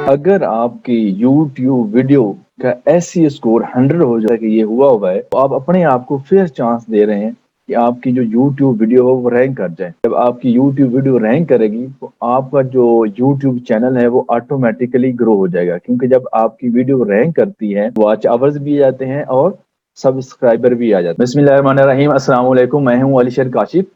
अगर आपकी YouTube video का एसईओ स्कोर 100 हो जाए कि ये हुआ है, तो आप अपने आप को फेयर चांस दे रहे हैं कि आपकी जो YouTube वीडियो हो वो रैंक कर जाए। जब आपकी YouTube वीडियो रैंक करेगी तो आपका जो YouTube चैनल है वो ऑटोमेटिकली ग्रो हो जाएगा, क्योंकि जब आपकी वीडियो रैंक करती है वॉच आवर्स भी आते हैं और सब्सक्राइबर भी आ जाते हैं। बिस्मिल्लाहिर्रहमानिर्रहीम, अस्सलाम वालेकुम, मैं हूं अलीशर काशिफ।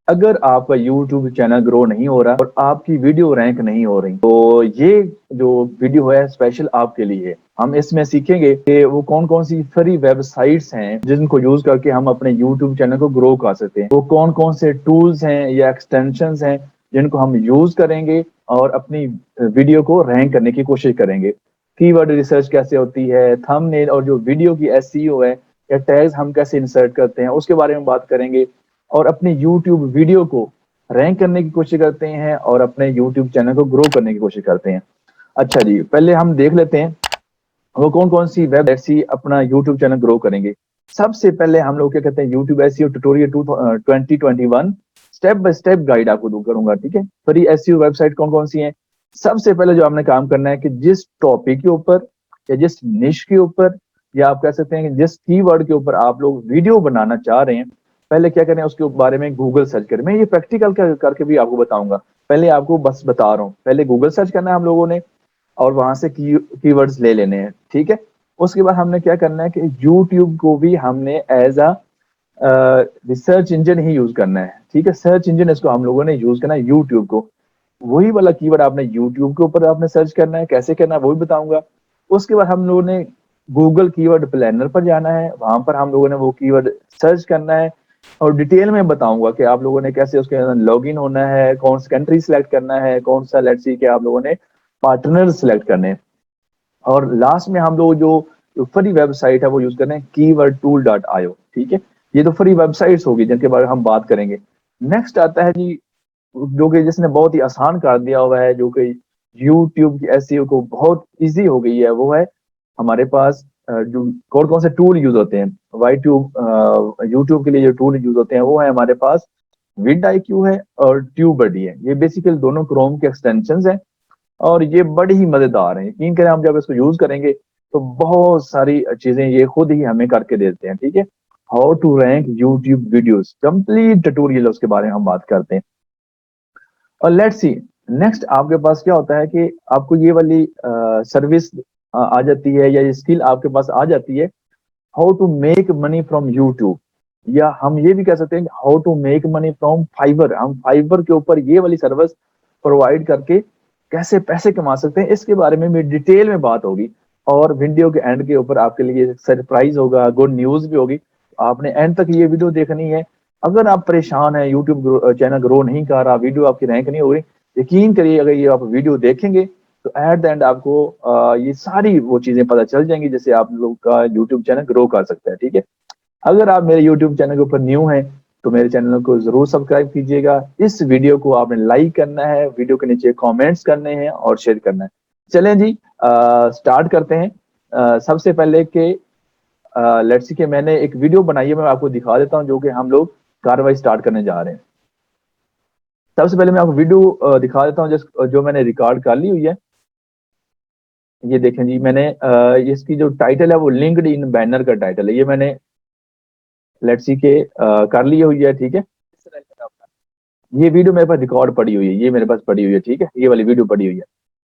अगर आपका YouTube चैनल ग्रो नहीं हो रहा और आपकी वीडियो रैंक नहीं हो रही, तो ये जो वीडियो है स्पेशल आपके लिए है। हम इसमें सीखेंगे कि वो कौन कौन सी फ्री वेबसाइट्स हैं जिनको यूज करके हम अपने YouTube चैनल को ग्रो कर सकते हैं। वो कौन कौन से टूल्स हैं या एक्सटेंशंस हैं जिनको हम यूज करेंगे और अपनी वीडियो को रैंक करने की कोशिश करेंगे। कीवर्ड रिसर्च कैसे होती है, थंबनेल और जो वीडियो की एसईओ है या टैग्स हम कैसे इंसर्ट करते हैं उसके बारे में बात करेंगे, और अपनी YouTube वीडियो को रैंक करने की कोशिश करते हैं और अपने YouTube चैनल को ग्रो करने की कोशिश करते हैं। अच्छा जी, पहले हम देख लेते हैं वो कौन कौन सी वेब ऐसी अपना YouTube चैनल ग्रो करेंगे। सबसे पहले हम लोग क्या कहते हैं, YouTube SEO tutorial 2021 step by step guide आपको दो करूंगा, ठीक है। फ्री एसईओ वेबसाइट कौन कौन सी हैं। सबसे पहले जो आपने काम करना है कि जिस टॉपिक के ऊपर या जिस निश के ऊपर या आप कह सकते हैं कि जिस कीवर्ड के ऊपर आप लोग वीडियो बनाना चाह रहे हैं, पहले क्या करें उसके बारे में गूगल सर्च करें। मैं ये प्रैक्टिकल करके भी आपको बताऊंगा, पहले आपको बस बता रहा हूँ। पहले गूगल सर्च करना है हम लोगों ने और वहां से कीवर्ड्स ले लेने हैं, ठीक है। उसके बाद हमने क्या करना है कि यूट्यूब को भी हमने एज अ रिसर्च इंजन ही यूज करना है, ठीक है। सर्च इंजन इसको हम लोगों ने यूज करना है यूट्यूब को। वही वाला कीवर्ड आपने यूट्यूब के ऊपर आपने सर्च करना है, कैसे करना है वो भी बताऊंगा। उसके बाद हम लोगों ने गूगल कीवर्ड प्लानर पर जाना है, वहां पर हम लोगों ने वो कीवर्ड सर्च करना है और डिटेल में बताऊंगा कि आप लोगों ने कैसे उसके अंदर लॉग इन होना है, कौन सा कंट्री सिलेक्ट करना है, कौन सा लेट्स सी के आप लोगों ने पार्टनर सिलेक्ट करने हैं। और लास्ट में हम लोग जो फ्री वेबसाइट है वो यूज कर रहे हैं keywordtool.io, ठीक है। ये तो फ्री वेबसाइट्स होगी जिनके बारे में हम बात करेंगे। नेक्स्ट आता है जी, जो कि जिसने बहुत ही आसान कर दिया हुआ है, जो कि यूट्यूब की एसईओ को बहुत इजी हो गई है, वो है हमारे पास जो कौन कौन से टूल यूज होते हैं। वाई ट्यूब यूट्यूब के लिए जो टूल यूज होते हैं वो है हमारे पास विड IQ है और ट्यूबबडी है। ये बेसिकली दोनों क्रोम के एक्सटेंशन हैं और ये बड़ी ही मजेदार है। यकीन करें हम जब इसको यूज करेंगे तो बहुत सारी चीजें ये खुद ही हमें करके देते हैं, ठीक है। How to rank YouTube videos, complete tutorial उसके बारे में हम बात करते हैं। और लेट्स सी नेक्स्ट आपके पास क्या होता है कि आपको ये वाली सर्विस आ जाती है या ये स्किल आपके पास आ जाती है, how to make money from YouTube, या हम ये भी कह सकते हैं how to make money from Fiverr. हम फाइबर के ऊपर ये वाली सर्विस प्रोवाइड करके कैसे पैसे कमा सकते हैं, इसके बारे में भी डिटेल में बात होगी। और वीडियो के एंड के ऊपर आपके लिए सरप्राइज होगा, गुड न्यूज भी होगी। आपने एंड तक ये वीडियो देखनी है। अगर आप परेशान है, यूट्यूब चैनल ग्रो नहीं कर रहा, वीडियो आपकी रैंक नहीं हो रही, यकीन करिए अगर ये आप वीडियो देखेंगे तो एट द एंड आपको ये सारी वो चीजें पता चल जाएंगी जिससे आप लोग का यूट्यूब चैनल ग्रो कर सकता है, ठीक है। अगर आप मेरे यूट्यूब चैनल के ऊपर न्यू हैं तो मेरे चैनल को जरूर सब्सक्राइब कीजिएगा। इस वीडियो को आपने लाइक करना है, वीडियो के नीचे कमेंट्स करने हैं और शेयर करना है। चलें जी, स्टार्ट करते हैं। सबसे पहले के लेट्स सी के मैंने एक वीडियो बनाई है, मैं आपको दिखा देता हूं जो कि हम लोग कार्रवाई स्टार्ट करने जा रहे हैं। सबसे पहले मैं आपको वीडियो दिखा देता हूँ जो मैंने रिकॉर्ड कर ली हुई है। ये देखें जी, मैंने इसकी जो टाइटल है वो लिंक्ड इन बैनर का टाइटल है। ये मैंने लेट्स सी के कर ली हुई है, ठीक है। ये वीडियो मेरे पास रिकॉर्ड पड़ी हुई है, ये मेरे पास पड़ी हुई है, ठीक है। ये वाली वीडियो पड़ी हुई है।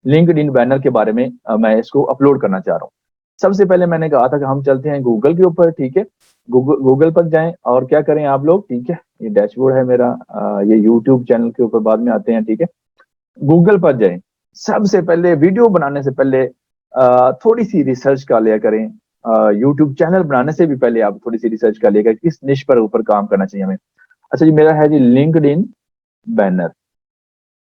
लिंक्ड इन बैनर के बारे में मैं इसको अपलोड करना चाह रहा हूँ। सबसे पहले मैंने कहा था कि हम चलते हैं गूगल के ऊपर, ठीक है। गूगल पर जाएं और क्या करें आप लोग, ठीक है। ये डैशबोर्ड है मेरा, ये यूट्यूब चैनल के ऊपर बाद में आते हैं, ठीक है। गूगल पर जाएं, सबसे पहले वीडियो बनाने से पहले थोड़ी सी रिसर्च कर लिया करें। यूट्यूब चैनल बनाने से भी पहले आप थोड़ी सी रिसर्च कर लिया करें किस निश पर ऊपर काम करना चाहिए हमें। अच्छा जी, मेरा है जी लिंक्ड इन बैनर।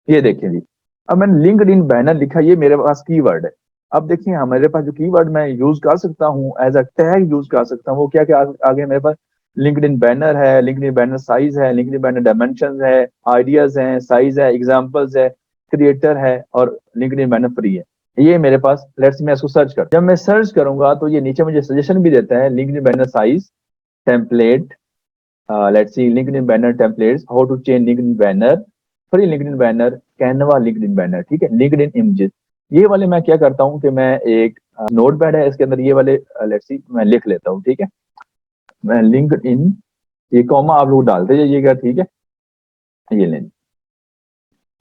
ये देखिए जी, अब मैंने लिंक्ड इन बैनर लिखा, ये मेरे पास कीवर्ड है। अब देखिए हमारे पास जो कीवर्ड मैं यूज कर सकता हूँ एज अ टैग यूज कर सकता हूँ, वो क्या क्या आगे मेरे पास लिंक्ड इन बैनर है, लिंक्ड इन बैनर साइज है, लिंक्ड इन बैनर डायमेंशन है, आइडियाज है, साइज है, एग्जाम्पल्स है, क्रिएटर है और लिंक्ड इन बैनर फ्री है। ये मेरे पास, लेट्स मैं इसको सर्च कर, जब मैं सर्च करूंगा तो ये नीचे मुझे सजेशन भी देता है LinkedIn banner size, template, let's see LinkedIn banner templates, how to change LinkedIn banner, free LinkedIn banner, Canva LinkedIn banner, ठीक है। लिंक्डइन इमेजेस, ये वाले मैं क्या करता हूँ कि मैं एक नोट पैड है, इसके अंदर ये वाले लेट्स सी मैं लिख लेता हूँ, ठीक है। मैं लिंक्ड इन, ये कॉमा आप लोग डालते जाइएगा, ठीक है। ये लें,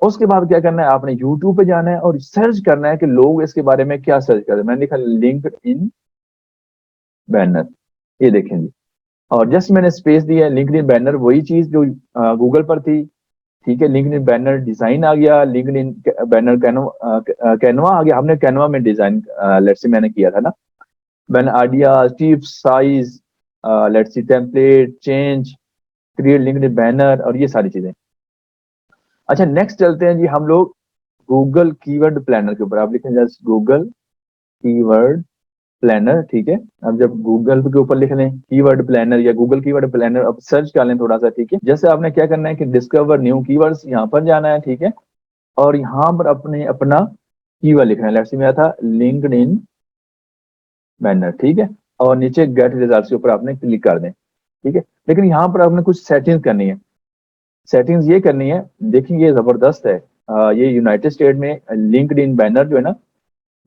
उसके बाद क्या करना है, आपने यूट्यूब पे जाना है और सर्च करना है कि लोग इसके बारे में क्या सर्च कर रहे हैं। मैंने लिखा लिंक्ड इन बैनर, ये देखें जी, और जस्ट मैंने स्पेस दिया है। लिंक्ड इन बैनर वही चीज जो गूगल पर थी, ठीक है। लिंक्ड इन बैनर डिजाइन आ गया, लिंक्ड इन बैनर कैनवा आ गया। हमने कैनवा में डिजाइन लेट्स से मैंने किया था ना, मैंने idea, tips, size, let's see template change, create linked in banner और ये सारी चीजें। अच्छा, नेक्स्ट चलते हैं जी हम लोग गूगल कीवर्ड प्लानर के ऊपर। आप लिखें जस्ट गूगल कीवर्ड प्लानर, ठीक है। अब जब गूगल के ऊपर लिख लें कीवर्ड प्लानर या गूगल कीवर्ड प्लानर, अब सर्च कर लें थोड़ा सा, ठीक है। जैसे आपने क्या करना है कि डिस्कवर न्यू कीवर्ड्स, यहाँ पर जाना है, ठीक है। और यहाँ पर अपने अपना कीवर्ड लिखना है। लेट्स से मेरा था लिंक्ड इन बैनर, ठीक है। और नीचे गेट रिजल्ट के ऊपर आपने क्लिक कर दें, ठीक है। लेकिन यहाँ पर आपने कुछ सेटिंग्स करनी है। सेटिंग्स ये करनी है, देखिए ये जबरदस्त है। ये यूनाइटेड स्टेट में लिंक्ड इन बैनर जो है ना,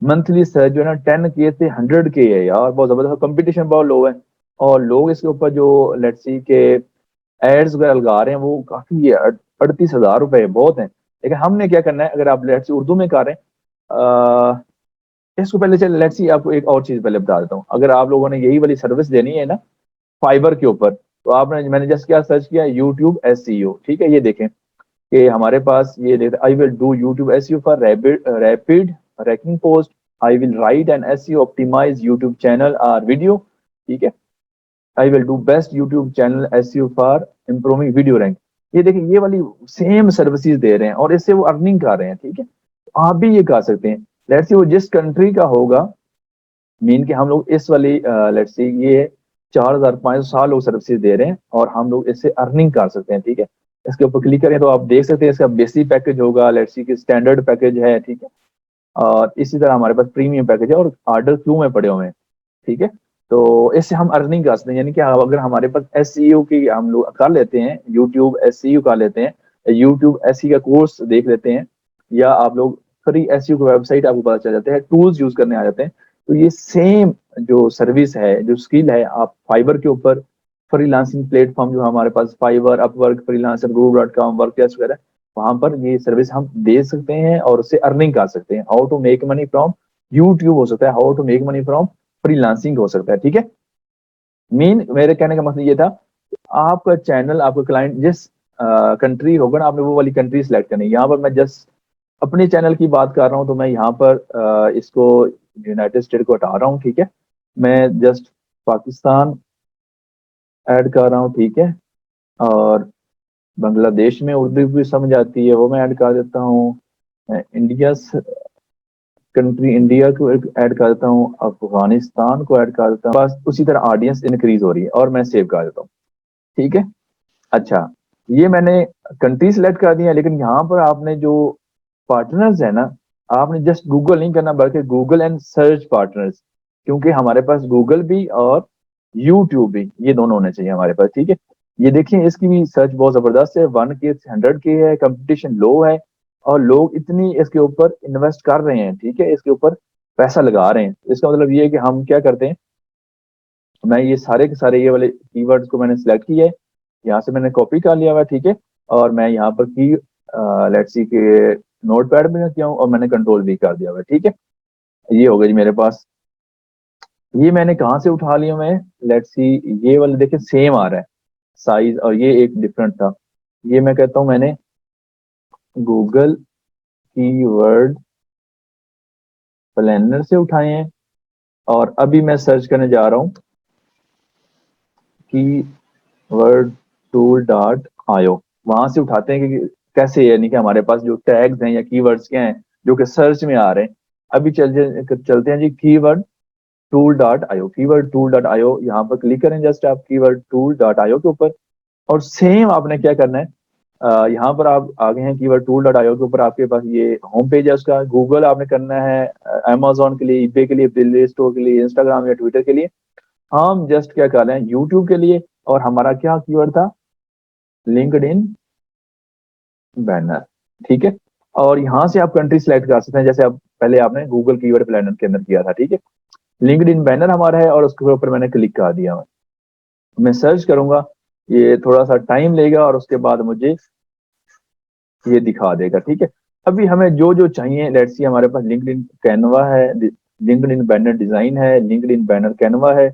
मंथली सर्च जो है ना 10K से 100K है यार, बहुत जबरदस्त। कंपटीशन बहुत लो है और लोग इसके ऊपर जो लेट्स सी के एड्स वगैरह लगा रहे हैं वो काफी है, 38,000 रुपए बहुत है। लेकिन हमने क्या करना है, अगर आप लेट्स सी उर्दू में कर रहे हैं, इसको पहले चल लेट्स सी आपको एक और चीज पहले बता देता हूँ। अगर आप लोगों ने यही वाली सर्विस देनी है ना फाइबर के ऊपर, तो आपने, मैंने जस्ट क्या सर्च किया, यूट्यूब SEO, ठीक है। ये देखें कि हमारे पास ये देखते, I will do YouTube SEO for rapid ranking post, I will write an SEO optimize YouTube channel और वीडियो, ठीक है। I will do best YouTube channel SEO for improving video rank. ये देखिए ये वाली सेम सर्विसेज दे रहे हैं और इससे वो अर्निंग कर रहे हैं, ठीक है। तो आप भी ये कर सकते हैं। लेट्स सी वो जिस कंट्री का होगा, मीन के हम लोग इस वाली लेट्स सी ये 4,500 लोग सर्विसेज दे रहे हैं और हम लोग इससे अर्निंग कर सकते हैं, ठीक है। इसके ऊपर क्लिक करें तो आप देख सकते हैं इसका बेसिक पैकेज होगा, लेट्स सी की स्टैंडर्ड पैकेज है, ठीक है। और इसी तरह हमारे पास प्रीमियम पैकेज है और ऑर्डर क्यू में पड़े हुए हैं, ठीक है। तो इससे हम अर्निंग कर सकते हैं, यानी कि अगर हमारे पास SEO की हम लोग कर लेते हैं, यूट्यूब SEO कर लेते हैं, यूट्यूब SEO का कोर्स देख लेते हैं, या आप लोग फ्री SEO की वेबसाइट आपको पता चल जाता है, टूल्स यूज करने आ जाते हैं, तो ये सेम जो सर्विस है, जो स्किल है, आप फाइबर के ऊपर फ्रीलांसिंग प्लेटफॉर्म जो हमारे पास Fiverr, Upwork, Freelancer, Guru.com, workplace वगैरह, वहां पर ये सर्विस हम दे सकते हैं और उससे अर्निंग कर सकते हैं। How to make money from YouTube हो सकता है, how to make money from freelancing हो सकता है, ठीक है। मेन मेरे कहने का मतलब ये था, आपका चैनल, आपका क्लाइंट जिस कंट्री होगा ना, आपने वो वाली कंट्री सिलेक्ट करनी है। यहाँ पर मैं जस्ट अपने चैनल की बात कर रहा हूँ, तो मैं यहाँ पर इसको यूनाइटेड स्टेट को हटा रहा हूँ, ठीक है। मैं जस्ट पाकिस्तान ऐड कर रहा हूँ, ठीक है। और बांग्लादेश में उर्दू भी समझ आती है, वो मैं ऐड कर देता हूँ। इंडिया कंट्री, इंडिया को ऐड कर देता हूँ, अफगानिस्तान को ऐड कर देता हूँ। बस उसी तरह ऑडियंस इंक्रीज हो रही है और मैं सेव कर देता हूँ, ठीक है। अच्छा, ये मैंने कंट्री सेलेक्ट कर दिया, लेकिन यहाँ पर आपने जो पार्टनर्स है ना, आपने जस्ट गूगल नहीं करना बल्कि गूगल एंड सर्च पार्टनर्स, क्योंकि हमारे पास गूगल भी और यूट्यूब भी, ये दोनों होने चाहिए हमारे पास, ठीक है। ये देखिए इसकी भी सर्च बहुत जबरदस्त है, 1K से 100K है, कंपटीशन लो है और लोग इतनी इसके ऊपर इन्वेस्ट कर रहे हैं, ठीक है, इसके ऊपर पैसा लगा रहे हैं। इसका मतलब ये है कि हम क्या करते हैं, मैं ये सारे के सारे ये वाले कीवर्ड्स को मैंने सिलेक्ट किया है, यहाँ से मैंने कॉपी कर लिया हुआ है, ठीक है। और मैं यहाँ पर की लेट्स सी के नोट पैड में किया हूँ और मैंने कंट्रोल भी कर दिया हुआ है, ठीक है। ये हो गया जी मेरे पास। ये मैंने कहाँ से उठा लिया, मैं लेट्स सी, ये वाले देखिए सेम आ रहा है साइज और ये एक डिफरेंट था। ये मैं कहता हूँ मैंने गूगल कीवर्ड प्लानर से उठाए हैं और अभी मैं सर्च करने जा रहा हूँ कीवर्ड टूल डॉट आयो। वहां से उठाते हैं कि कैसे, यानी कि हमारे पास जो टैग्स हैं या कीवर्ड्स क्या हैं जो कि सर्च में आ रहे हैं। अभी चलते हैं जी कीवर्ड टूल डॉट आयो। कीवर्ड टूल डॉट आयो, यहाँ पर क्लिक करें जस्ट आप कीवर्ड टूल डॉट आयो के ऊपर, और सेम आपने क्या करना है, यहाँ पर आप आगे हैं कीवर्ड टूल डॉट आयो के ऊपर, आपके पास ये होम पेज है उसका। गूगल आपने करना है, अमेजोन के लिए, ईबे के लिए, प्ले स्टोर के लिए, इंस्टाग्राम या ट्विटर के लिए। हम जस्ट क्या कर रहे हैं यूट्यूब के लिए, और हमारा क्या कीवर्ड था, लिंक्ड इन बैनर, ठीक है। और यहाँ से आप कंट्री सिलेक्ट कर सकते हैं, जैसे आप पहले आपने गूगल कीवर्ड प्लानर के अंदर किया था, ठीक है। लिंक्डइन बैनर हमारा है और उसके ऊपर मैंने क्लिक कर दिया। मैं सर्च करूंगा, ये थोड़ा सा टाइम लेगा और उसके बाद मुझे ये दिखा देगा, ठीक है। अभी हमें जो जो चाहिए, लेट्स सी हमारे पास लिंक्डइन कैनवा है, लिंक्डइन बैनर डिजाइन है, लिंक्डइन बैनर कैनवा है,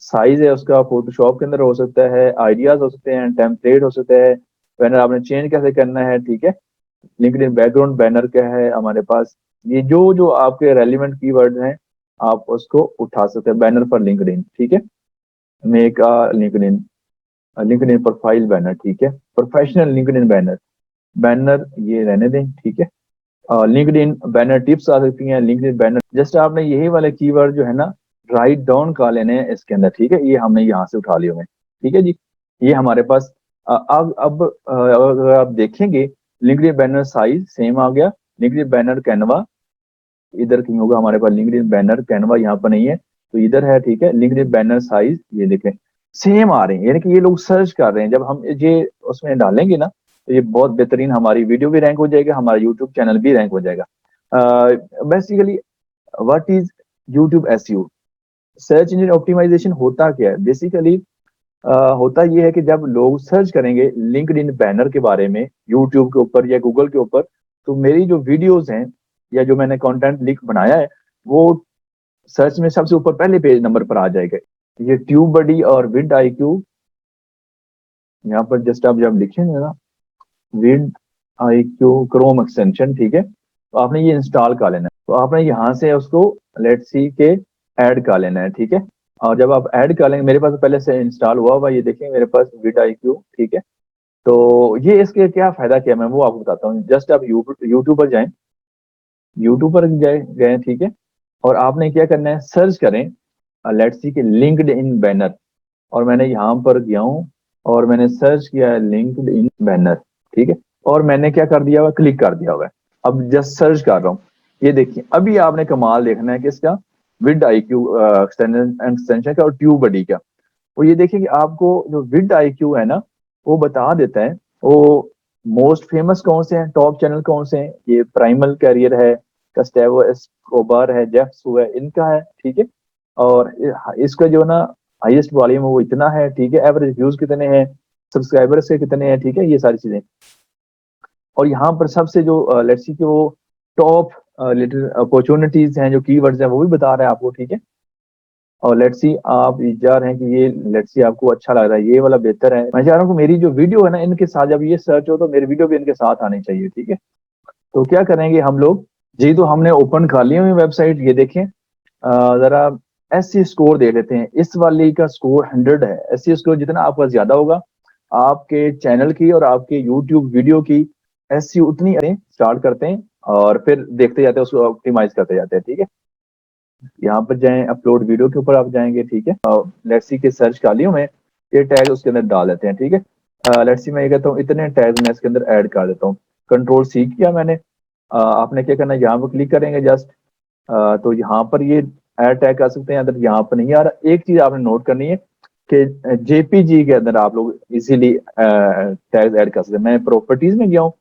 साइज है उसका फोटोशॉप के अंदर हो सकता है, आइडियाज हो सकते हैं, टेम्पलेट हो सकते हैं, बैनर आपने चेंज कैसे करना है, ठीक है। लिंक्डइन बैकग्राउंड बैनर क्या है हमारे पास, ये जो जो आपके रेलिवेंट कीवर्ड हैं आप उसको उठा सकते हैं। बैनर फॉर लिंक्डइन, ठीक है। Make LinkedIn LinkedIn profile banner, ठीक है। प्रोफेशनल लिंक्डइन बैनर, बैनर ये रहने दें, ठीक है। लिंक्डइन बैनर टिप्स आ सकती हैं, लिंक्डइन बैनर, जस्ट आपने यही वाले कीवर्ड जो है ना राइट डाउन कर लेने हैं इसके अंदर, ठीक है। ये हमने यहाँ से उठा लिए हुए हैं, ठीक है जी। ये हमारे पास अब अगर आप देखेंगे लिंक्डइन बैनर साइज सेम आ गया, लिंक्डइन बैनर कैनवा इधर कहीं होगा हमारे पास, लिंक्डइन बैनर कैनवा यहाँ पर नहीं है तो इधर है, ठीक है। लिंक्डइन बैनर साइज ये देखें सेम आ रहे हैं, यानी कि ये लोग सर्च कर रहे हैं। जब हम ये उसमें डालेंगे ना तो ये बहुत बेहतरीन हमारी वीडियो भी रैंक हो जाएगा, हमारा यूट्यूब चैनल भी रैंक हो जाएगा। Basically what is YouTube SEO? Search engine optimization होता क्या है बेसिकली? होता ये है कि जब लोग सर्च करेंगे लिंक्डइन बैनर के बारे में यूट्यूब के ऊपर या गूगल के ऊपर, तो मेरी जो वीडियोस हैं या जो मैंने कंटेंट लिंक बनाया है वो सर्च में सबसे ऊपर पहले पेज नंबर पर आ जाएगा। ये ट्यूब बडी और विड IQ, यहाँ पर जस्ट आप जब लिखेंगे ना विड IQ क्रोम एक्सटेंशन, ठीक है, तो आपने ये इंस्टॉल कर लेना है। तो आपने यहाँ से उसको लेट्स सी के ऐड कर लेना है, ठीक है। और जब आप ऐड कर लेंगे, मेरे पास पहले से इंस्टॉल हुआ हुआ, ये देखिए मेरे पास विड IQ, ठीक है। तो ये इसके क्या फायदा क्या मैं वो आपको बताता हूँ। जस्ट आप यूट्यूब पर जाएं, यूट्यूब पर गए, ठीक है। और आपने क्या करना है, सर्च करें लेट्स सी के लिंक्ड इन बैनर, और मैंने यहाँ पर गया हूँ और मैंने सर्च किया है लिंक्ड इन बैनर, ठीक है। और मैंने क्या कर दिया हुआ, क्लिक कर दिया हुआ है। अब जस्ट सर्च कर रहा हूँ, ये देखिए अभी आपने कमाल देखना है किसका, विड IQ एक्सटेंशन का और ट्यूब बडी का। वो ये देखिए कि आपको जो विड IQ है ना वो बता देता है वो मोस्ट फेमस कौन से हैं, टॉप चैनल कौन से हैं। ये प्राइमल कैरियर है, कस्टेवो एस्कोबार है, जेफ सू है, इनका है, ठीक है। और इसका जो ना हाईएस्ट वॉल्यूम है वो इतना है, ठीक है। एवरेज व्यूज कितने हैं, सब्सक्राइबर्स के कितने हैं, ठीक है, ये सारी चीजें। और यहाँ पर सबसे जो लेट्स सी कि वो टॉप लिटिल अपॉर्चुनिटीज हैं, जो कीवर्ड्स हैं वो भी बता रहा है आपको, ठीक है। और लेट्स सी आप जा रहे हैं कि ये लेट्स सी आपको अच्छा लग रहा है, ये वाला बेहतर है। मैं चाह रहा हूँ कि मेरी जो वीडियो है ना इनके साथ जब ये सर्च हो तो मेरी वीडियो भी इनके साथ आनी चाहिए, ठीक है। तो क्या करेंगे हम लोग जी, तो हमने ओपन कर लिया हुई वेबसाइट, ये देखें जरा SC स्कोर दे लेते हैं। इस वाली का स्कोर 100 है। SC स्कोर जितना आपका ज्यादा होगा आपके चैनल की और आपके यूट्यूब वीडियो की SC उतनी स्टार्ट करते हैं और फिर देखते जाते हैं, उसको ऑप्टिमाइज करते जाते हैं, ठीक है। यहाँ पर जाएं, अपलोड वीडियो के ऊपर आप जाएंगे, ठीक है। लेट्स सी के सर्च कर लियो मैं, ये टैग उसके अंदर डाल देते हैं, ठीक है। लेट्स सी मैं ये कहता हूँ इतने टैग मैं इसके अंदर ऐड कर देता हूँ। कंट्रोल C किया मैंने। आपने क्या करना है, यहाँ पर क्लिक करेंगे जस्ट, तो यहाँ पर ये ऐड टैग कर सकते हैं, अगर यहाँ पर नहीं आ रहा। एक चीज आपने नोट करनी है कि JPG के अंदर आप लोग इजीली टैग ऐड कर सकते हैं। मैं प्रॉपर्टीज में गया हूँ,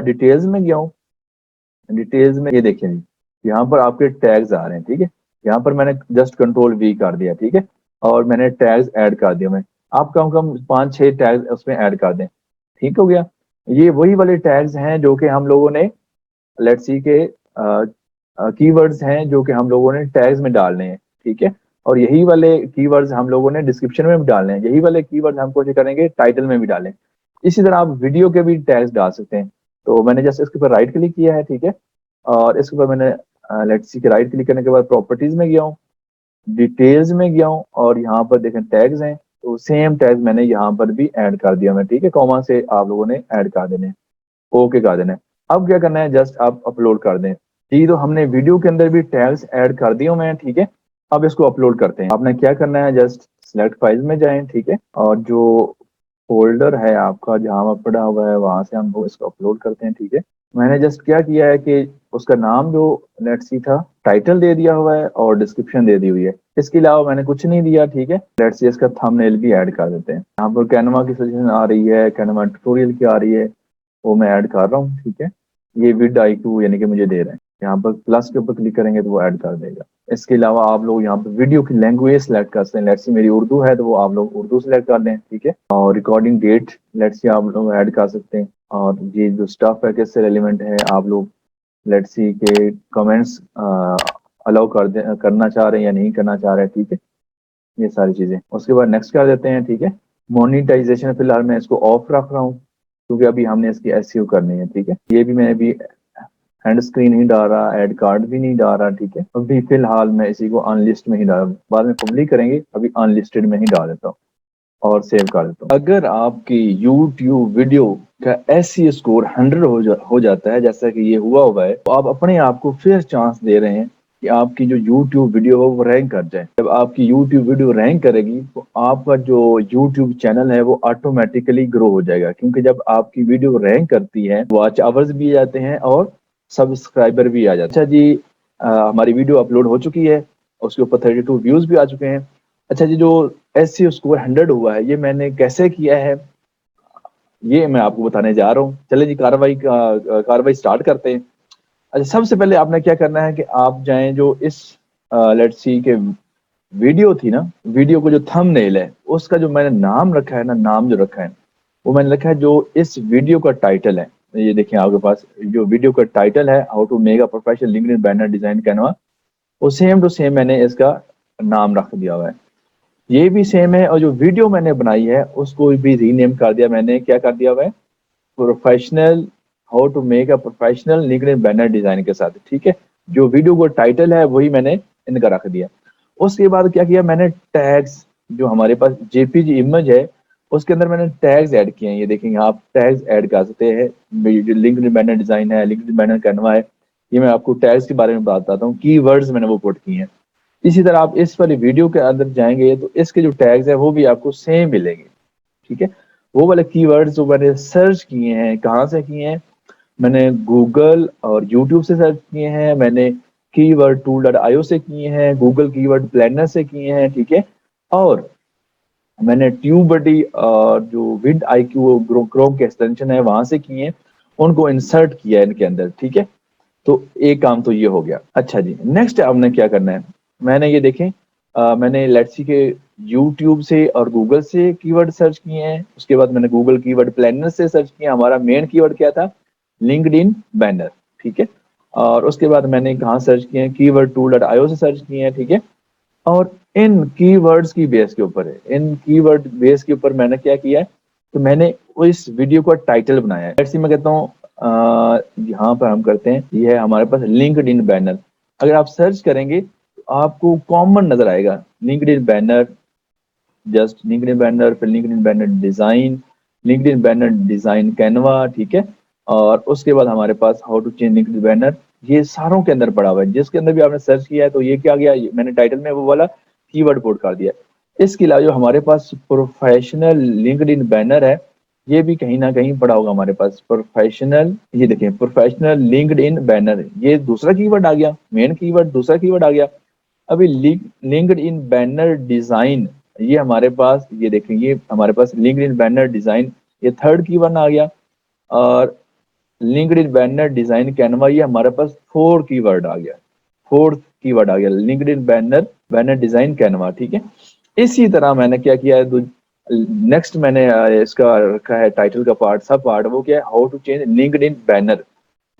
डिटेल्स में गया हूँ, डिटेल्स में ये देखिए जी, यहाँ पर आपके टैग्स आ रहे हैं, ठीक है। यहाँ पर मैंने जस्ट कंट्रोल V कर दिया, ठीक है। और मैंने टैग्स ऐड कर दिया। मैं आप कम कम 5-6 टैग्स उसमें ऐड कर दें, ठीक हो गया। ये वही वाले टैग्स हैं जो कि हम लोगों ने लेट्स सी के कीवर्ड्स हैं जो कि हम लोगों ने टैग्स में डालने हैं, ठीक है। और यही वाले कीवर्ड्स हम लोगों ने डिस्क्रिप्शन में भी डालने हैं, यही वाले कीवर्ड्स हम कोशिश करेंगे टाइटल में भी डालें। इसी तरह आप वीडियो के भी टैग्स डाल सकते हैं। तो मैंने जस्ट इसके ऊपर राइट क्लिक किया है, ठीक है। और इसके ऊपर मैंने लेट्स सी के राइट क्लिक करने के बाद प्रॉपर्टीज में गया हूँ, डिटेल्स में गया हूँ, और यहाँ पर देखें टैग्स हैं, तो सेम टैग्स मैंने यहाँ पर भी ऐड कर दिया मैं, ठीक है। कॉमा से आप लोगों ने ऐड कर देने, ओके कर देना है। अब क्या करना है, जस्ट आप अपलोड कर दें जी। तो हमने वीडियो के अंदर भी टैग्स ऐड कर दिए मैं, ठीक है। अब इसको अपलोड करते हैं। आपने क्या करना है, जस्ट सिलेक्ट फाइल्स में जाएं, ठीक है। और जो फोल्डर है आपका जहां पर पड़ा हुआ है वहां से हम इसको अपलोड करते हैं, ठीक है। मैंने जस्ट क्या किया है कि उसका नाम जो लेट्स सी था टाइटल दे दिया हुआ है और डिस्क्रिप्शन दे दी हुई है, इसके अलावा मैंने कुछ नहीं दिया, ठीक है। लेट्स सी इसका थंबनेल भी ऐड कर देते हैं। यहाँ पर कैनवा की सजेशन आ रही है, कैनवा ट्यूटोरियल की आ रही है, वो मैं ऐड कर रहा हूँ, ठीक है। ये विड IQ यानी कि मुझे दे रहे हैं। यहाँ पर प्लस के ऊपर क्लिक करेंगे तो वो ऐड कर देगा। इसके अलावा आप लोग यहाँ पे वीडियो की लैंग्वेज सेलेक्ट कर सकते हैं। लेट्स से मेरी उर्दू है तो वो आप लोग उर्दू सेलेक्ट कर लें, ठीक है। और रिकॉर्डिंग डेट लेट्स से आप लोग ऐड कर सकते हैं। और ये जो स्टाफ पैकेज से रेलिवेंट है आप लोग लेट्स सी के कमेंट्स अलाउ करना चाह रहे हैं या नहीं करना चाह रहे हैं, ठीक है। ये सारी चीजें उसके बाद नेक्स्ट कर देते हैं, ठीक है। मोनिटाइजेशन फिलहाल मैं इसको ऑफ रख रहा हूँ क्योंकि अभी हमने इसकी एसईओ करनी है, ठीक है। ये भी मैंने अभी हैंड स्क्रीन नहीं डाल रहा, एड कार्ड भी नहीं डाल रहा, ठीक है। अभी फिलहाल मैं इसी को अनलिस्ट में ही डाल, बाद में पब्लिक करेंगे, अभी अनलिस्टेड में ही डाल देता हूँ और सेव कर देता हूँ। अगर आपकी यूट्यूब वीडियो का एसईओ स्कोर 100 हो जाता है, जैसा कि ये हुआ है, तो आप अपने आप को फेयर चांस दे रहे हैं कि आपकी जो यूट्यूब वीडियो हो वो रैंक कर जाए। जब आपकी यूट्यूब वीडियो रैंक करेगी तो आपका जो यूट्यूब चैनल है वो ऑटोमेटिकली ग्रो हो जाएगा, क्योंकि जब आपकी वीडियो रैंक करती है वॉच आवर्स भी आ जाते हैं और सब्सक्राइबर भी आ जाते हैं। अच्छा जी, हमारी वीडियो अपलोड हो चुकी है, उसके ऊपर 32 व्यूज भी आ चुके हैं। अच्छा जी, जो एसईओ स्कोर 100 हुआ है ये मैंने कैसे किया है ये मैं आपको बताने जा रहा हूँ। चले जी, कार्रवाई स्टार्ट करते हैं। अच्छा, सबसे पहले आपने क्या करना है कि आप जाएं जो इस लेट्स सी के वीडियो थी ना, वीडियो को जो थंबनेल है उसका जो मैंने नाम रखा है ना, नाम जो रखा है वो मैंने रखा है जो इस वीडियो का टाइटल है। ये देखें आपके पास जो वीडियो का टाइटल है, how to make a professional LinkedIn banner design Canva, वो सेम टू सेम मैंने इसका नाम रख दिया हुआ है। ये भी सेम है और जो वीडियो मैंने बनाई है उसको भी रीनेम कर दिया मैंने। क्या कर दिया हुआ है? Professional, how to make a professional LinkedIn banner design के साथ, ठीक है। जो वीडियो को टाइटल है वही मैंने इनका रख दिया। उसके बाद क्या किया मैंने, टैग्स जो हमारे पास जेपीजी इमेज है उसके अंदर मैंने टैग्स ऐड किए हैं। ये देखेंगे आप टैग्स ऐड कर सकते हैं। लिंक्डइन बैनर डिजाइन है, लिंक्डइन बैनर कैनवा है, ये मैं आपको टैग्स के बारे में बताता हूँ। कीवर्ड्स मैंने वो पुट किए हैं। इसी तरह आप इस वाली वीडियो के अंदर जाएंगे तो इसके जो टैग्स है वो भी आपको सेम मिलेंगे, ठीक है। वो वाले कीवर्ड्स जो मैंने सर्च किए हैं, कहाँ से किए हैं? मैंने गूगल और यूट्यूब से सर्च किए हैं, मैंने कीवर्ड टूल.io से किए हैं, गूगल कीवर्ड प्लानर से किए हैं, ठीक है। और मैंने ट्यूबबडी और जो विड आईक्यू क्रोम के एक्सटेंशन है वहां से किए हैं, उनको इंसर्ट किया है इनके अंदर, ठीक है। तो एक काम तो ये हो गया। अच्छा जी, नेक्स्ट आपने क्या करना है, मैंने ये देखें मैंने लेट्स सी के यूट्यूब से और गूगल से कीवर्ड सर्च किए हैं। उसके बाद मैंने गूगल कीवर्ड प्लानर से सर्च किया। हमारा मेन कीवर्ड क्या था? लिंक्डइन बैनर, ठीक है। और उसके बाद मैंने कहाँ सर्च किए हैं? कीवर्ड टूल.io से सर्च किए हैं, ठीक है। और इन कीवर्ड्स की बेस के ऊपर है, इन कीवर्ड बेस के ऊपर मैंने क्या किया है, तो मैंने इस वीडियो का टाइटल बनाया है। जैसे मैं कहता हूँ यहाँ पर हम करते हैं, ये है हमारे पास लिंक्डइन बैनर। अगर आप सर्च करेंगे तो आपको कॉमन नजर आएगा LinkedIn banner, just LinkedIn banner, फिर LinkedIn banner design, LinkedIn banner design Canva, ठीक है। और उसके बाद हमारे पास how to change LinkedIn banner, ये सारों के अंदर पड़ा हुआ है। जिसके अंदर भी आपने सर्च किया है तो ये क्या गया, मैंने टाइटल में वो वाला कीवर्ड पुट कर दिया। इसके अलावा जो हमारे पास प्रोफेशनल लिंक्डइन बैनर है ये भी कहीं ना कहीं पड़ा होगा हमारे पास। प्रोफेशनल, ये देखिए प्रोफेशनल लिंक्डइन बैनर, ये दूसरा कीवर्ड आ गया, मेन कीवर्ड दूसरा कीवर्ड आ गया। अभी लिंक्डइन बैनर डिजाइन, ये हमारे पास, ये देखें ये हमारे पास लिंक्डइन बैनर डिजाइन, ये थर्ड कीवर्ड आ गया। और लिंक्डइन बैनर डिजाइन कैनवा, ये हमारे पास फोर कीवर्ड आ गया, फोर्थ कीवर्ड आ गया LinkedIn banner banner design Canva, ठीक है। इसी तरह मैंने क्या किया है, नेक्स्ट मैंने इसका रखा है टाइटल का पार्ट, सब पार्ट, वो क्या है, how to change LinkedIn banner,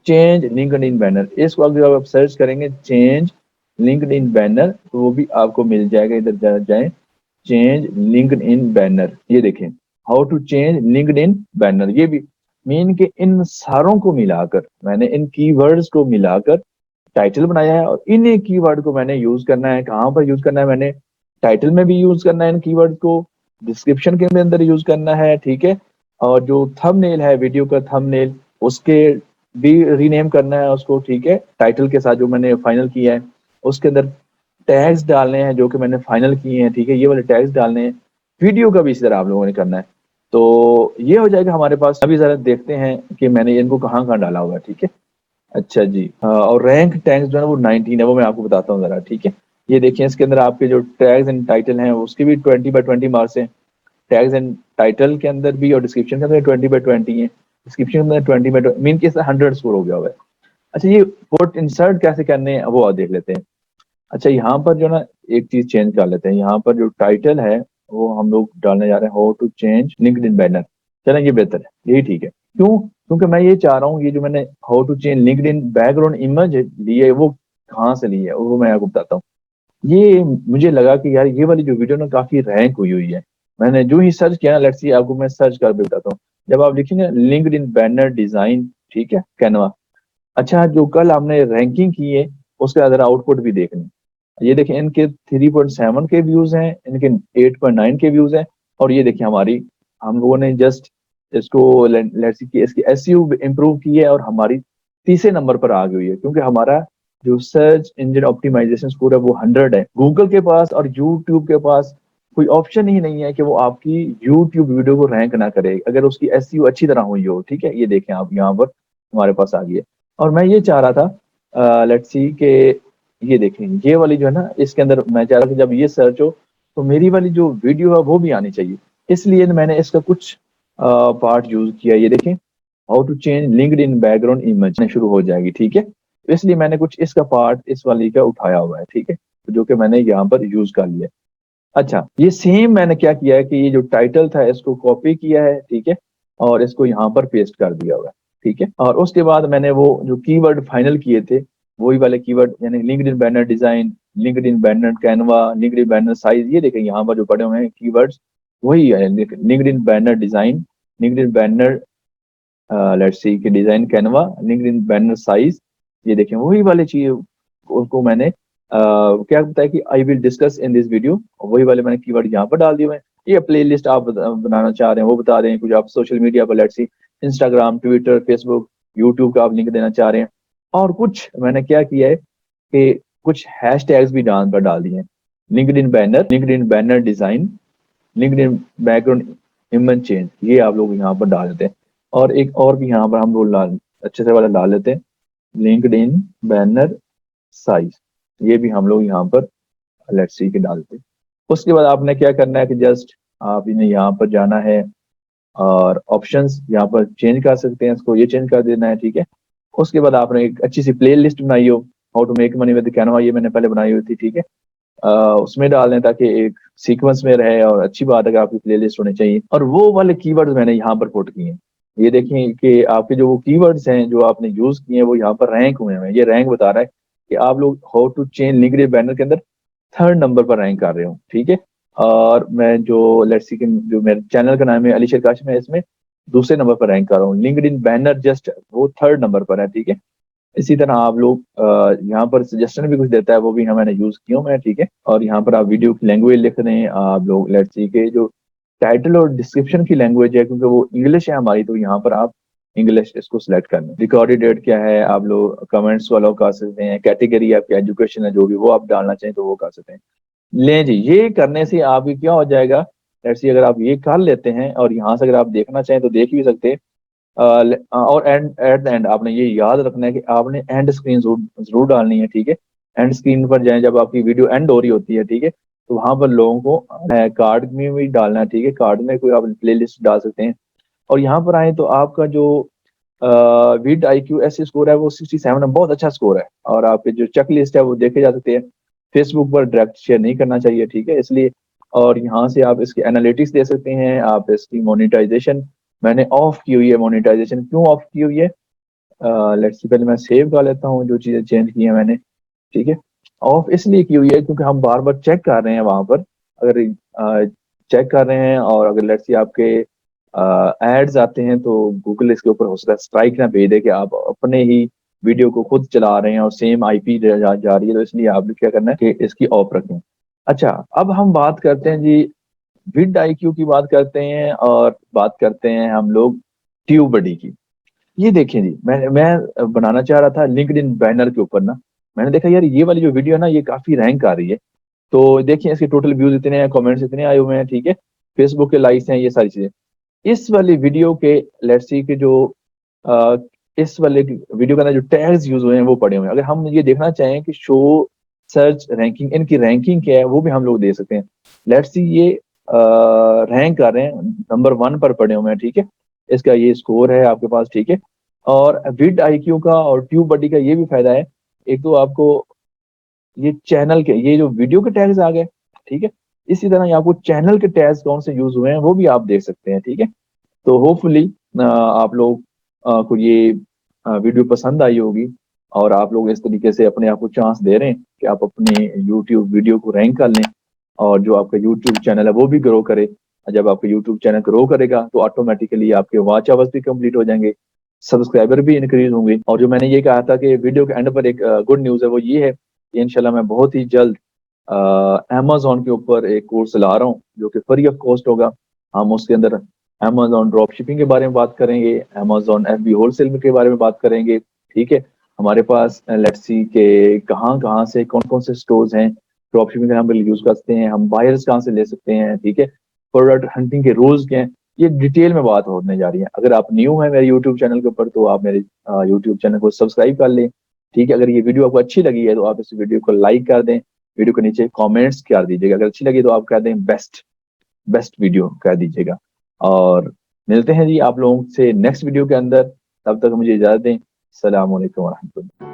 change LinkedIn banner. इसको अगर आप सर्च करेंगे चेंज लिंक्डइन बैनर तो वो भी आपको मिल जाएगा। इधर जाएं, चेंज लिंक्डइन बैनर, ये देखें how to change LinkedIn banner. ये भी मीन के इन सारों को मिलाकर मैंने, इन कीवर्ड्स को मिलाकर टाइटल बनाया है। और इन्हीं कीवर्ड को मैंने यूज करना है, कहाँ पर यूज करना है, मैंने टाइटल में भी यूज करना है इन कीवर्ड को, डिस्क्रिप्शन के अंदर यूज करना है, ठीक है। और जो थंबनेल है वीडियो का थंबनेल, उसके भी रीनेम करना है उसको, ठीक है। टाइटल के साथ जो मैंने फाइनल किया है उसके अंदर टैग्स डालने हैं जो कि मैंने फाइनल किए हैं, ठीक है। ये वाले टैग्स डालने हैं। वीडियो का भी इसी तरह आप लोगों ने करना है। तो ये हो जाएगा हमारे पास। अभी जरा देखते हैं कि मैंने इनको कहाँ कहाँ डाला हुआ है, ठीक है। अच्छा जी, और रैंक टैग्स जो है वो 19 है, वो मैं आपको बताता हूँ जरा, ठीक है। ये देखिए इसके अंदर आपके जो टैग्स एंड टाइटल हैं उसके भी 20/20 मार्क्स हैं। टैग्स एंड टाइटल के अंदर भी और डिस्क्रिप्शन के अंदर 20/20 है। डिस्क्रिप्शन के अंदर 20/20 मीन के 100 स्कोर हो गया हुआ है। अच्छा, ये पोर्ट इंसर्ट कैसे करने हैं वो और देख लेते हैं। अच्छा, यहाँ पर जो ना एक चीज चेंज कर लेते हैं, यहाँ पर जो टाइटल है वो हम लोग डालने जा रहे हैं how to change LinkedIn banner. चलें, ये बेहतर है, यही ठीक है। क्यों? क्योंकि मैं ये चाह रहा हूँ, ये जो मैंने how to change LinkedIn background image ली है वो कहाँ से ली है वो मैं आपको बताता हूँ। ये मुझे लगा कि यार ये वाली जो वीडियो ना काफी रैंक हुई हुई है। मैंने जो ही सर्च किया ना, लेट्स सी आपको मैं सर्च कर भी बताता हूँ। जब आप लिखेंगे लिंक्डइन बैनर डिजाइन, ठीक है, कैनवा। अच्छा, जो कल आपने रैंकिंग की है उसके अदर आउटपुट भी देखने। ये देखिए, इनके 3.7 के व्यूज हैं, इनके 8.9 के व्यूज हैं। और ये देखिए हमारी, हम लोगों ने जस्ट इसको लेट्स सी कि इसकी एसईओ इंप्रूव की है और हमारी तीसरे नंबर पर आ गई है, क्योंकि हमारा जो सर्च इंजन ऑप्टिमाइजेशन स्कोर है वो 100 है। गूगल के पास और यूट्यूब के पास कोई ऑप्शन ही नहीं है कि वो आपकी यूट्यूब वीडियो को रैंक ना करे अगर उसकी एसईओ अच्छी तरह हुई हो। ठीक है, ये देखें आप यहाँ पर हमारे पास आ गई है। और मैं ये चाह रहा था लेट्स सी के, ये देखें ये वाली जो है ना, इसके अंदर मैं चाह रहा हूँ कि जब ये सर्च हो तो मेरी वाली जो वीडियो है वो भी आनी चाहिए। इसलिए मैंने इसका कुछ पार्ट यूज किया। ये देखें, how to change LinkedIn background image शुरू हो जाएगी। ठीक है, तो इसलिए मैंने कुछ इसका पार्ट इस वाली का उठाया हुआ है। ठीक है, तो जो कि मैंने यहाँ पर यूज कर लिया। अच्छा, ये सेम मैंने क्या किया है कि ये जो टाइटल था इसको कॉपी किया है, ठीक है, और इसको यहाँ पर पेस्ट कर दिया हुआ है। ठीक है, और उसके बाद मैंने वो जो कीवर्ड फाइनल किए थे वही वाले कीवर्ड, यानी LinkedIn banner design, LinkedIn banner Canva, LinkedIn banner size, ये देखें यहाँ पर जो पड़े हुए हैं कीवर्ड्स वही है। LinkedIn banner design, LinkedIn banner let's see कि design Canva, LinkedIn banner size, ये देखें वही वाले चीज उनको मैंने क्या बताया कि I will discuss in this video, वही वाले मैंने कीवर्ड यहाँ पर डाल दिए हुए हैं। ये प्लेलिस्ट आप बनाना चाह रहे हैं वो बता रहे हैं, कुछ आप सोशल मीडिया पर let's see Instagram, Twitter, Facebook, YouTube का आप लिंक देना चाह रहे हैं। और कुछ मैंने क्या किया है कि कुछ हैश टैग्स भी डाल दिए हैं। LinkedIn banner design, LinkedIn background image change, ये आप लोग यहाँ पर डाल देते हैं। और एक और भी यहाँ पर हम लोग अच्छे से वाला डाल लेते हैं, लिंक्डइन बैनर साइज, ये भी हम लोग यहाँ पर लेट्स सी के डालते हैं। उसके बाद आपने क्या करना है कि जस्ट आप इन्हें यहाँ पर जाना है और ऑप्शंस यहाँ पर चेंज कर सकते हैं, इसको ये चेंज कर देना है। ठीक है, उसके बाद आपने एक अच्छी सी प्ले लिस्ट बनाई हो, how to make money with Canva, ये मैंने पहले बनाई हुई थी। ठीक है, उसमें डाल दें ताकि एक सीक्वेंस में रहे, और अच्छी बात है कि आपकी प्लेलिस्ट होनी चाहिए। और वो वाले कीवर्ड्स मैंने यहाँ पर पुट किए हैं। ये देखें कि आपके जो वो कीवर्ड्स हैं जो आपने यूज किए हैं वो यहाँ पर रैंक हुए हैं। ये रैंक बता रहा है कि आप लोग how to change LinkedIn banner के अंदर 3rd नंबर पर रैंक कर रहे हो। ठीक है, और मैं जो लेट्स सी जो मेरे चैनल का नाम है अली शेर काशिम है, इसमें दूसरे नंबर पर रैंक कर रहा हूँ। लिंक्डइन बैनर जस्ट वो 3rd नंबर पर है। ठीक है, इसी तरह आप लोग यहाँ पर सजेशन भी कुछ देता है, वो भी मैंने यूज किया हूँ मैं। ठीक है, और यहाँ पर आप वीडियो की लैंग्वेज लिख रहे हैं आप लोग, लेट्स सी के जो टाइटल और डिस्क्रिप्शन की लैंग्वेज है क्योंकि वो इंग्लिश है हमारी, तो यहाँ पर आप इंग्लिश इसको सिलेक्ट करना है। रिकॉर्डेड डेट क्या है, आप लोग कमेंट्स वालों कर सकते हैं, कैटेगरी आपकी एजुकेशन है जो भी वो आप डालना चाहें तो वो कर सकते हैं। ले जी, ये करने से आपकी क्या हो जाएगा, लेट्स सी अगर आप ये कर लेते हैं और यहाँ से अगर आप देखना चाहें तो देख भी सकते हैं। और एंड एट द एंड आपने ये याद रखना है कि आपने एंड स्क्रीन जरूर डालनी है। ठीक है, एंड स्क्रीन पर जाए जब आपकी वीडियो एंड हो रही होती है, ठीक है, तो वहां पर लोगों को कार्ड में भी डालना है। ठीक है, कार्ड में कोई आप प्ले लिस्ट डाल सकते हैं। और यहाँ पर आए तो आपका जो with I Q S score है वो 67 है, बहुत अच्छा स्कोर है। और आपके जो चेक लिस्ट है वो देखे जा सकते हैं। फेसबुक पर डायरेक्ट शेयर नहीं करना चाहिए। ठीक है, इसलिए। और यहाँ से आप इसके एनालिटिक्स दे सकते हैं, आप इसकी मोनेटाइजेशन मैंने ऑफ की हुई है। मोनेटाइजेशन क्यों ऑफ की हुई है, लेट्स सी पहले मैं सेव कर लेता हूँ जो चीजें चेंज की है मैंने। ठीक है, ऑफ इसलिए की हुई है क्योंकि हम बार बार चेक कर रहे हैं वहां पर, अगर चेक कर रहे हैं और अगर लेट्स सी आपके एड्स आते हैं तो गूगल इसके ऊपर हो सकता है स्ट्राइक ना भेज दे कि आप अपने ही वीडियो को खुद चला रहे हैं और सेम आईपी जा रही है, तो इसलिए आपने क्या करना है कि इसकी ऑफ रखें। अच्छा, अब हम बात करते हैं जी, विद आईक्यू की बात करते हैं और बात करते हैं हम लोग ट्यूब बडी की। ये देखें जी, मैं बनाना चाह रहा था लिंक्डइन बैनर के ऊपर ना, मैंने देखा यार ये वाली जो वीडियो है ना ये काफी रैंक आ रही है। तो देखिए इसके टोटल व्यूज इतने हैं, कमेंट्स इतने आए हुए हैं। ठीक है, फेसबुक के लाइक्स हैं, ये सारी चीजें। इस वाली वीडियो के लेट्स सी के जो अ, इस वाले वीडियो के अंदर जो टैग्स यूज हुए हैं वो पड़े हुए हैं। अगर हम ये देखना चाहें कि शो सर्च रैंकिंग, इनकी रैंकिंग क्या है वो भी हम लोग दे सकते हैं। लेट्स सी ये रैंक कर रहे हैं, नंबर 1 पर पड़े हुए हैं। ठीक है, इसका ये स्कोर है आपके पास। ठीक है, और विड IQ का और ट्यूब बडी का ये भी फायदा है, एक तो आपको ये चैनल के ये जो वीडियो के टैग्स आ गए, ठीक है, इसी तरह ये आपको चैनल के टैग्स कौन से यूज हुए हैं वो भी आप देख सकते हैं, ठीक है। तो होपफुली आप लोग को ये वीडियो पसंद आई होगी और आप लोग इस तरीके से अपने आप को चांस दे रहे हैं कि आप अपने यूट्यूब वीडियो को रैंक कर लें और जो आपका यूट्यूब चैनल है वो भी ग्रो करे। जब आपका यूट्यूब चैनल ग्रो करेगा तो ऑटोमेटिकली आपके वॉच आवर्स भी कंप्लीट हो जाएंगे, सब्सक्राइबर भी इंक्रीज होंगे। और जो मैंने ये कहा था कि वीडियो के एंड पर एक गुड न्यूज़ है, वो ये है कि इंशाल्लाह मैं बहुत ही जल्द अमेजोन के ऊपर एक कोर्स ला रहा हूँ जो कि फ्री ऑफ कॉस्ट होगा। हम उसके अंदर अमेजोन ड्रॉप शिपिंग के बारे में बात करेंगे, अमेजोन FB होलसेल के बारे में बात करेंगे, ठीक है। हमारे पास लेट्स सी के कहाँ कहाँ से कौन कौन से स्टोर्स हैं, ड्रॉप शिपिंग हम यूज करते हैं, हम बायर्स कहाँ से ले सकते हैं, ठीक है, प्रोडक्ट हंटिंग के रूल्स क्या हैं, ये डिटेल में बात होने जा रही है। अगर आप न्यू हैं मेरे यूट्यूब चैनल के ऊपर तो आप मेरे यूट्यूब चैनल को सब्सक्राइब कर लें, ठीक है। अगर ये वीडियो आपको अच्छी लगी है तो आप इस वीडियो को लाइक कर दें, वीडियो के नीचे कमेंट्स कर दीजिएगा, अगर अच्छी लगी तो आप कह दें बेस्ट बेस्ट वीडियो कह दीजिएगा। और मिलते हैं जी आप लोगों से नेक्स्ट वीडियो के अंदर, तब तक मुझे इजाजत दें। अस्सलाम वालेकुम वरहमतुल्लाह।